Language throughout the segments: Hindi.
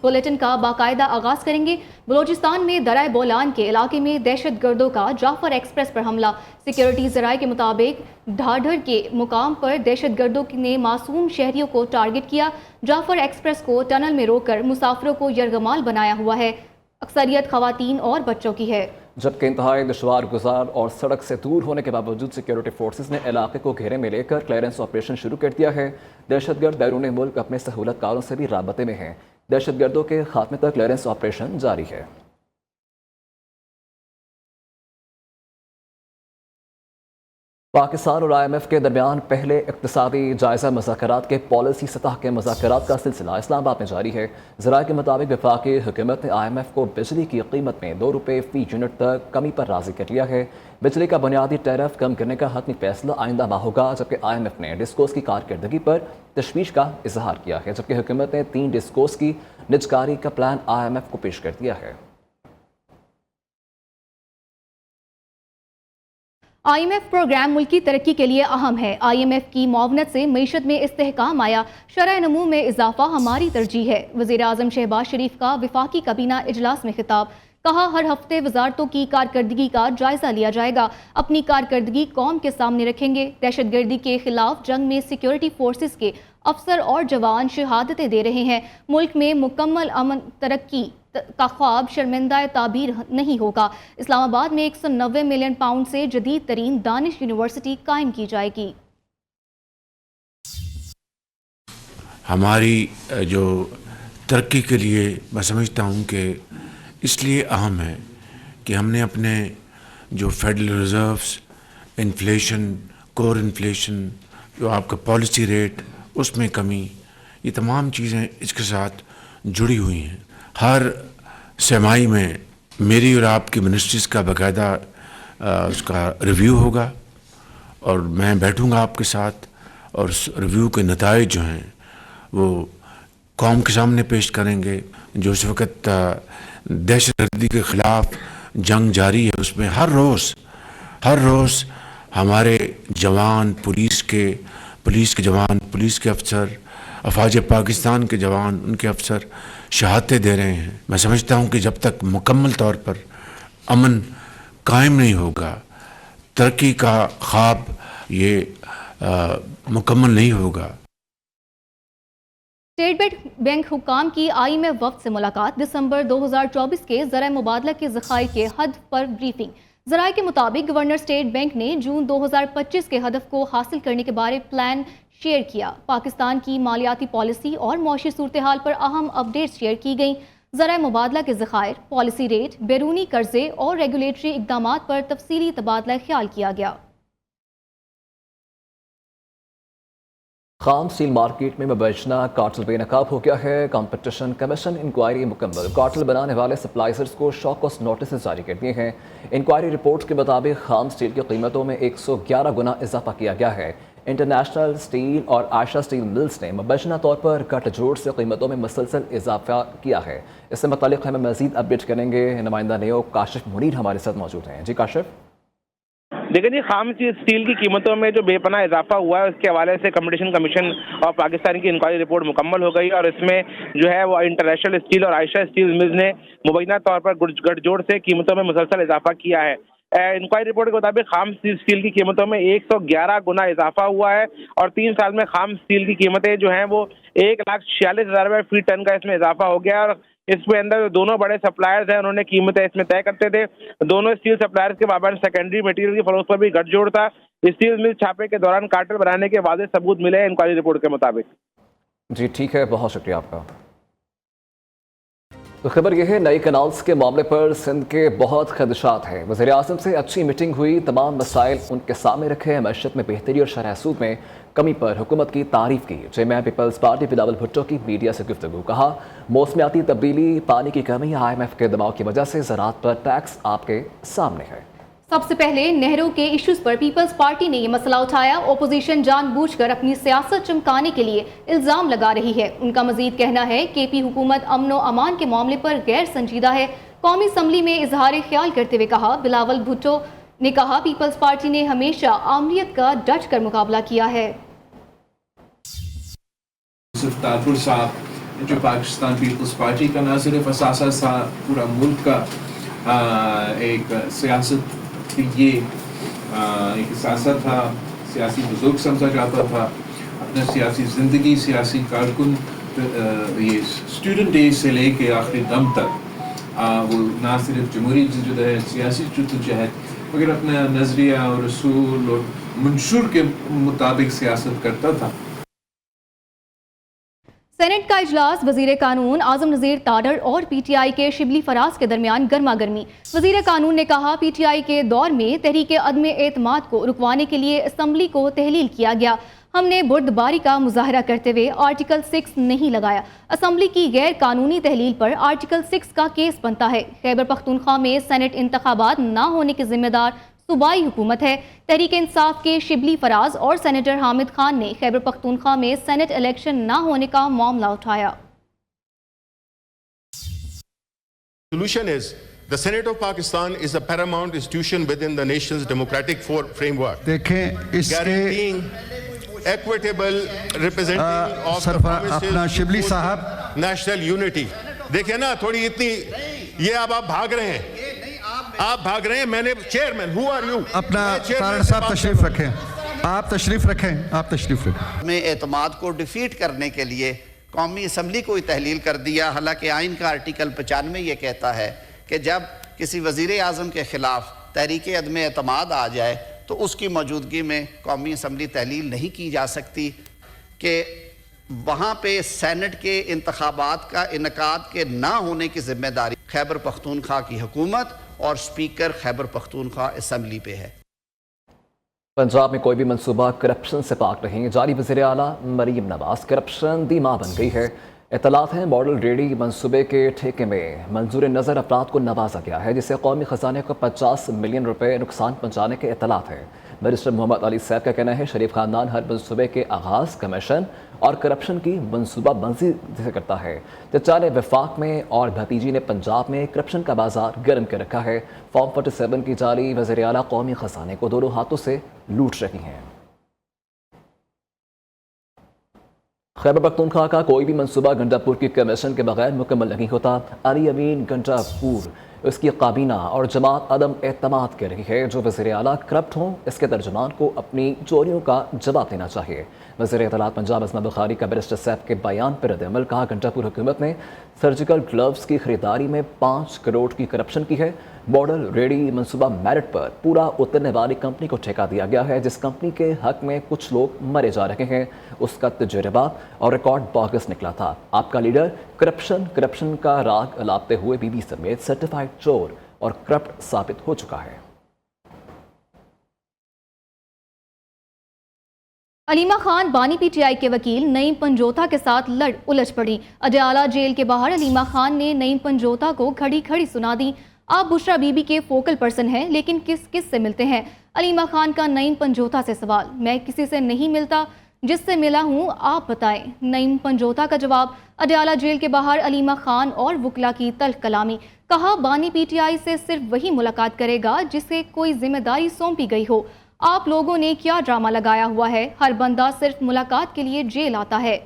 बुलेटिन का बाकायदा आगाज करेंगे। बलोचिस्तान में दराए बोलान के इलाके में दहशत गर्दों का जाफर एक्सप्रेस पर हमला। सिक्योरिटी जराये के मुताबिक ढाढर के मुकाम पर दहशत गर्दों ने मासूम शहरियों को टारगेट किया। जाफर एक्सप्रेस को टनल में रोककर मुसाफिरों को यरगमाल बनाया हुआ है। अक्सरियत खवातीन और बच्चों की है, जबकि इंतहाई दुश्वार गुजार और सड़क से दूर होने के बावजूद सिक्योरिटी फोर्सेज ने इलाके को घेरे में लेकर क्लियरेंस ऑपरेशन शुरू कर दिया है। दहशतगर्द बैरून मुल्क अपने सहूलतकारों से भी राबते में हैं। दहशतगर्दों के खात्मे तक क्लियरेंस ऑपरेशन जारी है। पाकिस्तान और IMF के दरमियान पहले इक्तिसादी जायजा मुज़ाकरात के पॉलिसी सतह के मुज़ाकरात का सिलसिला इस्लामाबाद में जारी है। ज़राए के मुताबिक वफाकी हुकूमत ने IMF को बिजली की कीमत में ₹2 फी यूनिट तक कमी पर राजी कर लिया है। बिजली का बुनियादी टैरिफ कम करने का हतमी फैसला आइंदा माह होगा, जबकि IMF ने डिस्कोस की कारकर्दगी पर तशवीश का इजहार किया है, जबकि हुकूमत ने 3 डिस्कोस की निजकारी का प्लान IMF को पेश कर दिया है। IMF प्रोग्राम मुल्की तरक्की के लिए अहम है। IMF की मुआवनत से मईशत में इस्तेहकाम आया, शरह नमू में इजाफा हमारी तरजीह है। वज़ीर आज़म शहबाज शरीफ का वफाकी काबीना इजलास में खिताब, कहा हर हफ्ते वजारतों की कारकर्दगी का जायजा लिया जाएगा, अपनी कारकर्दगी कौम के सामने रखेंगे। दहशतगर्दी के खिलाफ जंग में सिक्योरिटी फोर्सेस के अफसर और जवान शहादतें दे रहे हैं। मुल्क में मुकम्मल अमन तरक्की का ख्वाब शर्मिंदा ताबीर नहीं होगा। इस्लामाबाद में 190 मिलियन पाउंड से जदीद तरीन दानिश यूनिवर्सिटी कायम की जाएगी। हमारी जो तरक्की के लिए मैं समझता हूँ कि इसलिए अहम है कि हमने अपने जो federal reserves, inflation, core inflation, जो आपका पॉलिसी रेट उसमें कमी, ये तमाम चीज़ें इसके साथ जुड़ी हुई हैं। हर सेमाई में मेरी और आपकी मिनिस्ट्रीज़ का बाकायदा उसका रिव्यू होगा और मैं बैठूंगा आपके साथ और उस रिव्यू के नताइज जो हैं वो कौम के सामने पेश करेंगे। जो इस वक्त दहशतगर्दी के ख़िलाफ़ जंग जारी है, उसमें हर रोज़ हमारे जवान, पुलिस के जवान, पुलिस के अफसर, अफवाज पाकिस्तान के जवान, उनके अफसर शहादतें दे रहे हैं। मैं समझता हूँ कि जब तक मुकम्मल तौर पर अमन कायम नहीं होगा, तरक्की का ख्वाब ये मुकम्मल नहीं होगा। स्टेट बैंक हुकाम की IMF वफ्द से मुलाकात, दिसंबर 2024 के ज़राए मुबादला के ज़खायर के हद पर ब्रीफिंग। ज़राए के मुताबिक गवर्नर स्टेट बैंक ने जून 2025 के हदफ को हासिल करने के बारे प्लान शेयर किया। पाकिस्तान की मालियाती पॉलिसी और मौशी सूरत हाल पर अहम अपडेट शेयर की गई। ज़राए मुबादला के ज़खायर, पॉलिसी रेट, बैरूनी कर्जे और रेगुलेटरी इकदामात पर तफसीली तबादला ख्याल किया गया। खाम स्टील मार्केट में मुबैना कार्टेल बेनकाब हो गया है। कंपटीशन कमीशन इंक्वायरी मुकम्मल, कार्टेल बनाने वाले सप्लायर्स को शॉकॉस नोटिस जारी कर दिए हैं। इंक्वायरी रिपोर्ट के मुताबिक खाम स्टील की कीमतों में 111 गुना इजाफा किया गया है। इंटरनेशनल स्टील और आयशा स्टील मिल्स ने मुबैना तौर पर गठजोड़ से कीमतों में मुसलसल इजाफा किया है। इससे मुतालिक हमें मजीद अपडेट करेंगे नुमाइंदा नेओ काशिफ मुनीर हमारे साथ मौजूद हैं। जी काशिफ। देखिए जी, खाम स्टील की कीमतों में जो बेपनाह इजाफा हुआ है उसके हवाले से कंपटीशन कमीशन और पाकिस्तान की इंक्वायरी रिपोर्ट मुकम्मल हो गई और इसमें जो है वो इंटरनेशनल स्टील और आयशा स्टील मिल्स ने मुबैना तौर पर गठजोड़ से कीमतों में मुसलसल इजाफा किया है। इंक्वायरी रिपोर्ट के मुताबिक खाम स्टील की कीमतों में 111 गुना इजाफा हुआ है और 3 साल में खाम स्टील की कीमतें जो हैं वो 1,46,000 रुपये फी टन का इसमें इजाफा हो गया। और इसमें अंदर दोनों बड़े सप्लायर्स हैं, उन्होंने कीमतें इसमें तय करते थे। दोनों स्टील सप्लायर्स के माबैन सेकेंडरी मटेरियल की फरोख्त पर भी गठजोड़ था। स्टील मिल छापे के दौरान कार्टेल बनाने के वाज़ेह सबूत मिले हैं इंक्वायरी रिपोर्ट के मुताबिक। जी ठीक है, बहुत शुक्रिया आपका। तो खबर यह है, नई कनाल्स के मामले पर सिंध के बहुत खदशात हैं। वज़ीर आज़म से अच्छी मीटिंग हुई, तमाम मसाइल उनके सामने रखे। मैशत में बेहतरी और शरह सूद में कमी पर हुकूमत की तारीफ की। चेयरमैन पीपल्स पार्टी बिलावल भुट्टो की मीडिया से गुफ्तगू, कहा मौसमियाती तब्दीली, पानी की कमी, IMF के दबाव की वजह से ज़राअत पर टैक्स आपके सामने है। सबसे पहले नहरों के इश्यूज पर पीपल्स पार्टी ने यह मसला उठाया। ओपोजिशन जानबूझकर अपनी सियासत चमकाने के लिए इल्जाम लगा रही है। उनका मजीद कहना है KP हुकूमत अमनो अमान के मामले पर गैर संजीदा है। कौमी असम्बली में इजहार ख्याल करते हुए कहा, बिलावल भुट्टो ने कहा पीपल्स पार्टी ने हमेशा आमलियत का डट कर मुकाबला किया है। ताजपुर साहब जो पाकिस्तान पीपल्स पार्टी का ना सिर्फ असासा था, पूरा मुल्क का एक सियासत थी, ये एक सियासत था, सियासी बुजुर्ग समझा जाता था। अपना सियासी ज़िंदगी, सियासी कारकुन ये स्टूडेंट डेज से लेके आखिरी दम तक वो ना सिर्फ जमहूरी जदोजहद, सियासी जदोजहद, मगर अपना नज़रिया और रसूल और मंशूर के मुताबिक सियासत करता था। सेनेट का इजलास वजीर कानून आजम नज़ीर ताडर और पीटीआई के शिबली फराज के दरमियान गर्मा गर्मी। वजीर कानून ने कहा, पीटीआई के दौर में तहरीक अदम एतमाद को रुकवाने के लिए असम्बली को तहलील किया गया। हमने बुर्दबारी का मुजाहरा करते हुए आर्टिकल 6 नहीं लगाया। असम्बली की गैर कानूनी तहलील पर आर्टिकल 6 का केस बनता है। खैबर पख्तूनख्वा में सेनेट इंतखाबात न होने के जिम्मेदार सूबाई हुकूमत है। तहरीक इंसाफ के शिबली फराज और सेनेटर हामिद खान ने खैबर पख्तूनख्वा में सेनेट इलेक्शन न होने का मामला उठाया। Solution is the Senate of Pakistan is a paramount institution within the nation's democratic framework. देखें इसके Guaranteeing equitable representing of the promises अपना शिबली to साहब national unity. देखिए ना थोड़ी इतनी ये अब आप भाग रहे हैं, आप भाग रहे हैं। मैंने चेयरमैन, हु आर यू? अपना तारड़ साहब तशरीफ रखें, आप तशरीफ रखें, आप तशरीफ रखें। में एतमाद को डिफीट करने के लिए कौमी असम्बली को ही तहलील कर दिया। हालांकि आइन का आर्टिकल 95 ये कहता है कि जब किसी वज़ीर आज़म के ख़िलाफ़ तहरीक अदम एतमाद आ जाए तो उसकी मौजूदगी में कौमी असम्बली तहलील नहीं की जा सकती, कि वहाँ पे सेनेट के इंतखाबात का इनकाद के ना होने की ज़िम्मेदारी खैबर पख्तूनख्वा की हुकूमत और स्पीकर खैबर पख्तूनख्वा असम्बली पे है। पंजाब में कोई भी मनसूबा करप्शन से पाक नहीं। जारी वज़ीर आला मरीम नवाज करप्शन दी मां बन गई है। इतलात हैं मॉडल रेडी मनसूबे के ठेके में मंजूर नज़र अफराद को नवाजा गया है, जिससे कौमी ख़जाने को 50 मिलियन रुपए नुकसान पहुँचाने के इतलात हैं। बैरिस्टर मोहम्मद अली सैफ का कहना है, शरीफ खानदान हर मनसूबे के आगाज़ कमीशन और करप्शन की मनसूबाबंदी से करता है। चचा ने वफाक में और भतीजी ने पंजाब में करप्शन का बाजार गर्म कर रखा है। फॉर्म 47 की जाली वज़ीर आला कौमी ख़जाने को दोनों हाथों से लूट रही हैं। खैबर पख्तूनख्वा का कोई भी मनसूबा गंडापुर की कमीशन के बगैर मुकम्मल नहीं होता। अली अमीन गंडापुर उसकी काबीना और जमात अदम एतमाद कर रही है। जो वज़ीर आला करप्ट हों, इसके तर्जुमान को अपनी चोरियों का जवाब देना चाहिए। वज़ीर इत्तलात पंजाब असमा बुखारी का बैरिस्टर सैफ के बयान पर रद्द-ए-अमल कहा, गंडापुर हुकूमत ने सर्जिकल ग्लव्स की खरीदारी में 5 करोड़ की करप्शन की है। मॉडल रेडी मनसूबा मेरिट पर पूरा उतरने वाली कंपनी को ठेका दिया गया है। जिस कंपनी के हक में कुछ लोग मरे जा रहे हैं, उसका तजुर्बा और रिकॉर्ड बोगस निकला था। आपका लीडर करप्शन का राग अलापते हुए बीबी समेत सर्टिफाइड चोर और करप्ट साबित हो चुका है। अलीमा खान बानी पीटीआई के वकील नईम पंजोता के साथ लड़ उलझ पड़ी। अडयाला जेल के बाहर अलीमा खान ने नईम पंजोता को खड़ी खड़ी सुना दी। आप बुशरा बीबी के फोकल पर्सन हैं, लेकिन किस किस से मिलते हैं? अलीमा खान का नईम पंजोता से सवाल, मैं किसी से नहीं मिलता, जिससे मिला हूं आप बताएं। नईम पंजोता का जवाब, अडयाला जेल के बाहर अलीमा खान और वकला की तल्ख कलामी। कहा, बानी पीटीआई से सिर्फ वही मुलाकात करेगा जिसे कोई जिम्मेदारी सौंपी गई हो। आप लोगों ने क्या ड्रामा लगाया हुआ है? हर बंदा सिर्फ मुलाकात के लिए जेल आता है।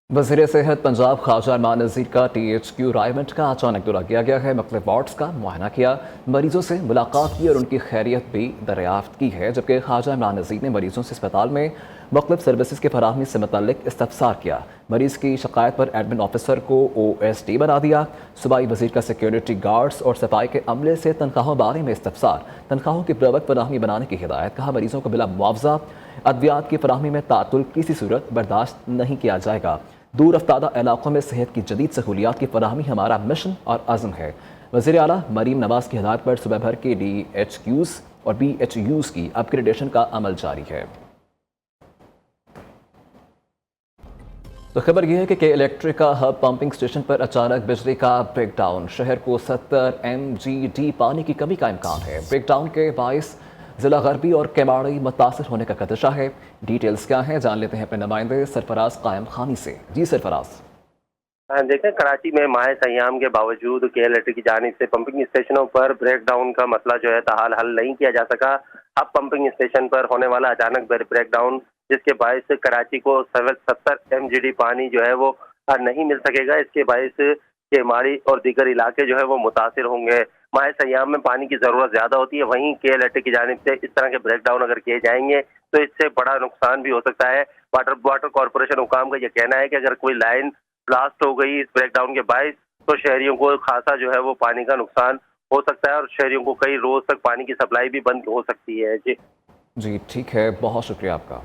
वज़ीर सेहत पंजाब ख्वाजा इरमान नज़ीर का THQ रायमंड का अचानक दौरा किया गया है। मुख्तलिफ वार्ड्स का मुआयना किया, मरीजों से मुलाकात की और उनकी खैरियत भी दरियाफ्त की है। जबकि ख्वाजा इरमान नज़ीर ने मरीजों से अस्पताल में मुख्तलिफ सर्विसेज की फराहमी से मुतल्लिक इस्तफसार किया। मरीज की शिकायत पर एडमिन ऑफिसर को OSD बना दिया। सूबाई वज़ीर का सिक्योरिटी गार्ड्स और सफाई के अमले से तनख्वाहों बारे में इस्तफसार, तनख्वाहों की प्रवक्त फराहमी बनाने की हिदायत। कहा, मरीजों को बिला मुआवजा अद्वियात की फराहमी में तातुल किसी सूरत बर्दाश्त नहीं किया जाएगा। दूर अफ्तादा इलाकों में सेहत की जदीद सहूलियात की फराहमी हमारा मिशन और आज़म है। वज़ीर आला मरीम नवाज की हिदायत पर सुबह भर के DHQs और BHUs की अपग्रेडेशन का अमल जारी है। तो खबर यह है कि इलेक्ट्रिक का हब पंपिंग स्टेशन पर अचानक बिजली का ब्रेकडाउन। शहर को 70 MGD पानी की कमी का इम्कान है। ब्रेकडाउन के बायस जिला गरबी और केमाड़ी मुतासिर होने का खदशा है। डिटेल्स क्या हैं, जान लेते हैं अपने नुमाइंदे सरफराज कायम खानी से। जी सरफराज। देखें, कराची में माह सयाम के बावजूद KLT की जानिब से पंपिंग स्टेशनों पर ब्रेकडाउन का मसला जो है ताहाल हल नहीं किया जा सका। अब पंपिंग स्टेशन पर होने वाला अचानक ब्रेकडाउन, जिसके बायस कराची को 70 MGD पानी जो है वो नहीं मिल सकेगा। इसके बायस केमाड़ी और दीगर इलाके जो है वो मुतासिर होंगे। माह सयाम में पानी की जरूरत ज्यादा होती है, वहीं KLAT की जानिब से इस तरह के ब्रेकडाउन अगर किए जाएंगे तो इससे बड़ा नुकसान भी हो सकता है। वाटर कॉरपोरेशन हुकाम का यह कहना है कि अगर कोई लाइन ब्लास्ट हो गई इस ब्रेकडाउन के बायस तो शहरियों को खासा जो है वो पानी का नुकसान हो सकता है और शहरियों को कई रोज तक पानी की सप्लाई भी बंद हो सकती है। जी ठीक है, बहुत शुक्रिया आपका।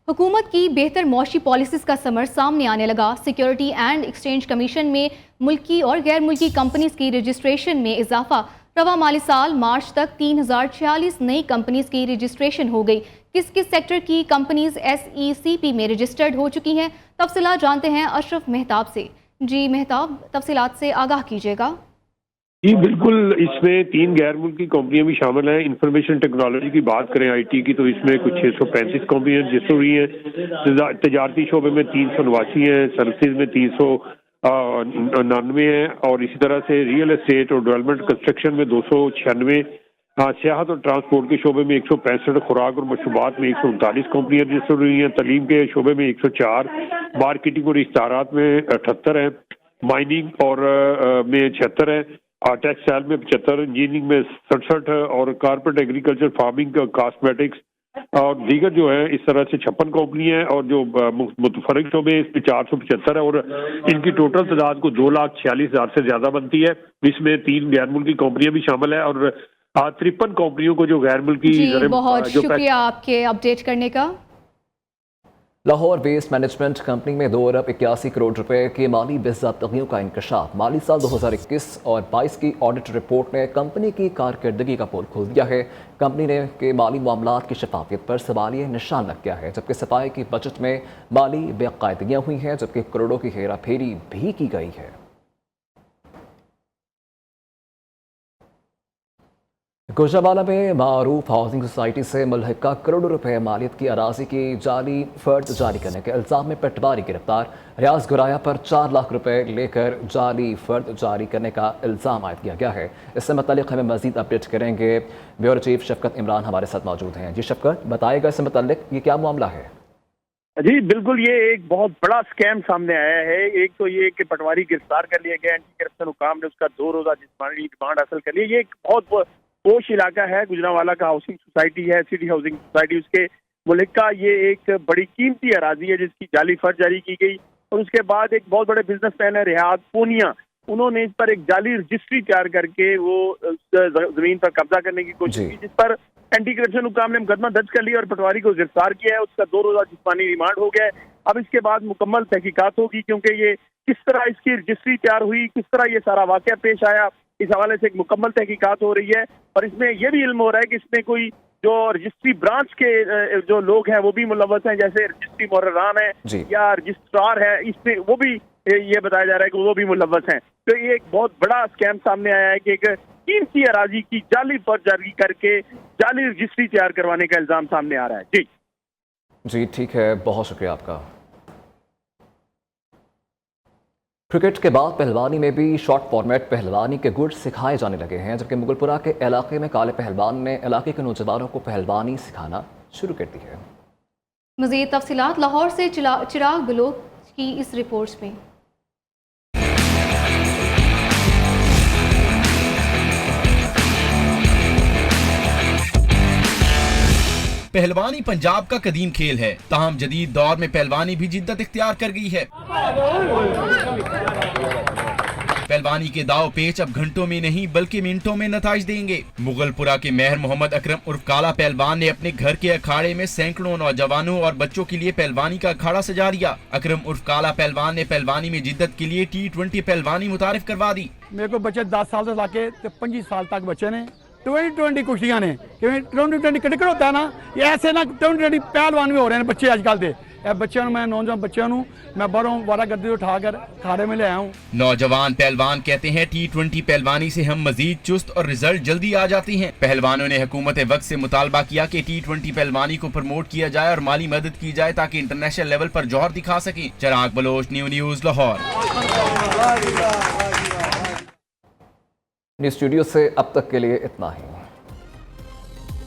हुकूमत की बेहतर मौशी पॉलिसीज़ का समर सामने आने लगा। सिक्योरिटी एंड एक्सचेंज कमीशन में मुल्की और गैर मुल्की कंपनीज की रजिस्ट्रेशन में इजाफा। रवा माली साल मार्च तक 3046 नई कंपनीज की रजिस्ट्रेशन हो गई। किस किस सेक्टर की कंपनीज SECP में रजिस्टर्ड हो चुकी हैं, तफसीलात जानते हैं अशरफ मेहताब से। जी मेहताब, तफसीलात से आगाह कीजिएगा। जी बिल्कुल, इसमें 3 गैर मुल्की कंपनियां भी शामिल हैं। इंफॉर्मेशन टेक्नोलॉजी की बात करें IT की तो इसमें कुछ 635 कंपनियां रजिस्टर हुई हैं। तजारती शोबे में 389 हैं, सर्विसेज में 399 हैं और इसी तरह से रियल एस्टेट और डेवलपमेंट कंस्ट्रक्शन में 296, सियाहत और ट्रांसपोर्ट के शोबे में 165, खुराक और मशरूबात में 139 कंपनियां रजिस्टर हुई हैं। तलीम के शोबे में 104, मार्केटिंग और इश्तारात में 78 हैं, माइनिंग और में 76 है, टेक्सटाइल में 75, इंजीनियरिंग में 67 और कारपेट एग्रीकल्चर, फार्मिंग, कॉस्मेटिक्स और दीगर जो है इस तरह से 56 कंपनियां हैं और जो मुतफरिक शोबे इसमें 475 है और इनकी टोटल तादाद को 2,46,000 से ज्यादा बनती है। इसमें 3 गैर मुल्की कंपनियां भी शामिल है और 53 कंपनियों को जो गैर मुल्की। बहुत शुक्रिया आपके अपडेट करने का। लाहौर वेस्ट मैनेजमेंट कंपनी में 2 अरब 81 करोड़ रुपए की माली बेज़ाब्तगियों का इंकशाफ। माली साल 2021 और 22 की ऑडिट रिपोर्ट ने कंपनी की कारकर्दगी का पोल खोल दिया है। कंपनी ने के माली मामलात की शफाफियत पर सवालिया निशान लग गया है, जबकि सफाई की बजट में माली बेकायदगियाँ हुई हैं, जबकि करोड़ों की हेरा फेरी भी की गई है। गुजरावाला में मारूफ हाउसिंग सोसाइटी से मुल्हिका करोड़ों रुपए मालियत की अराजी की जाली फर्द जारी करने के इल्ज़ाम में पटवारी गिरफ्तार। रियाज गुराया पर 4 लाख रुपए लेकर जाली फर्द जारी करने का इल्ज़ाम आयद किया गया है। इससे मुतालिक हमें मजीद अपडेट करेंगे ब्यूरो चीफ शफकत इमरान हमारे साथ मौजूद हैं। जी शफकत, बताइएगा इससे मुतालिक ये क्या मामला है? जी बिल्कुल, ये एक बहुत बड़ा स्कैम सामने आया है। एक तो ये कि पटवारी गिरफ्तार कर लिया गया, एंटी करप्शन हुकाम ने उसका 2 रोज़ा जिस्मानी रिमांड हासिल कर लिया। ये एक बहुत पोश इलाका है, गुजरावाला का हाउसिंग सोसाइटी है, सिटी हाउसिंग सोसाइटी। उसके मुल्क का ये एक बड़ी कीमती अराजी है जिसकी जाली फर्ज जारी की गई और उसके बाद एक बहुत बड़े बिजनेसमैन है रिहाद पूनिया, उन्होंने इस पर एक जाली रजिस्ट्री तैयार करके वो जमीन पर कब्जा करने की कोशिश की, जिस पर एंटी करप्शन हुकाम ने मुकदमा दर्ज कर लिया और पटवारी को गिरफ्तार किया है। उसका 2 रोज़ा जिस्मानी रिमांड हो गया है। अब इसके बाद मुकम्मल तहकीकात होगी क्योंकि ये किस तरह इसकी रजिस्ट्री तैयार हुई, किस तरह ये सारा वाकया पेश आया, इस हवाले से एक मुकम्मल तहकीकात हो रही है। और इसमें यह भी इल्म हो रहा है कि इसमें कोई जो रजिस्ट्री ब्रांच के जो लोग हैं वो भी मुलव्वस हैं, जैसे रजिस्ट्री मुहर्रान है या रजिस्ट्रार है, इसमें वो भी ये बताया जा रहा है कि वो भी मुलव्वस हैं। तो ये एक बहुत बड़ा स्कैम सामने आया है कि एक कीमती अराजी की जाली फर्ज जारी करके जाली रजिस्ट्री तैयार करवाने का इल्जाम सामने आ रहा है। जी ठीक है, बहुत शुक्रिया आपका। क्रिकेट के बाद पहलवानी में भी शॉर्ट फॉर्मेट पहलवानी के गुर सिखाए जाने लगे हैं, जबकि मुगलपुरा के इलाके में काले पहलवान ने इलाके के नौजवानों को पहलवानी सिखाना शुरू कर दी है। मज़ीद तफसीलात लाहौर से चिराग बलोच की इस रिपोर्ट में। पहलवानी पंजाब का कदीम खेल है, ताहम जदीद दौर में पहलवानी भी जिद्दत इख्तियार कर गई है। पहलवानी के दाव पेच अब घंटों में नहीं बल्कि मिनटों में नताइज देंगे। मुगलपुरा के मेहर मोहम्मद अकरम उर्फ काला पहलवान ने अपने घर के अखाड़े में सैकड़ों नौजवानों और बच्चों के लिए पहलवानी का अखाड़ा सजा दिया। अकरम उर्फ काला पहलवान ने पहलवानी में जिद्दत के लिए T20 पहलवानी मुतारिफ करवा दी। मेरे को बच्चे 10 साल से लाके 25 साल तक बच्चे ने 20 कुश्तियां ने, क्योंकि 20 क्रिकेट होता है ना, ये ऐसे ना 20 पहलवान भी हो रहे हैं बच्चे आजकल के। बच्चों मैं नौजवान बच्चों मैं बारों वारागर्दी उठाकर खाड़े में ले आया हूँ। नौजवान पहलवान कहते हैं T20 पहलवानी से हम मजीद चुस्त और रिजल्ट जल्दी आ जाती हैं। पहलवानों ने हुकूमत वक्त से मुतालबा किया कि T20 पहलवानी को प्रमोट किया जाए और माली मदद की जाए ताकि इंटरनेशनल लेवल पर जौहर दिखा सकें। Chirag Baloch, news Lahore. News studio से अब तक के लिए इतना ही।